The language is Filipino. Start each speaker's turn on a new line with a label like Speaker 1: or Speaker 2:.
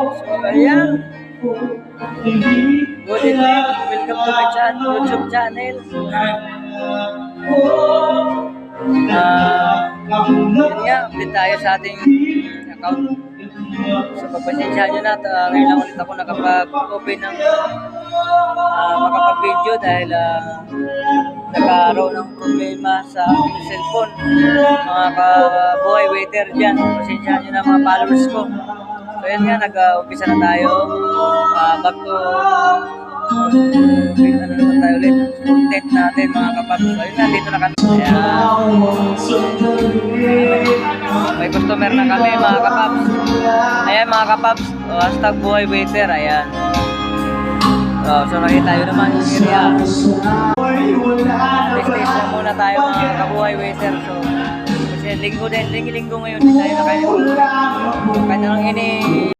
Speaker 1: So, ayan. Good evening. Welcome to my YouTube channel. Yun nga, update tayo sa ating account. So, pagpasensyahan nyo na. Ngayon lang ulit ako nakapag-open ng makapag-video dahil nagkaroon ng problema sa aking cellphone. Mga kabuhay waiter dyan, pasensyahan nyo na mga followers ko. So yun nga, nag-umpisa na tayo. Back to ano naman tayo ulit, content natin mga kapaps. So yun nga, dito na kami. May customer na kami mga kapaps. Ayan mga kapaps, hashtag buhay waiter, ayan. So nakita tayo naman yung area. Next na muna tayo mga kabuhay waiter. So kasi linggo ngayon, hindi tayo nakain. Kanya lang ini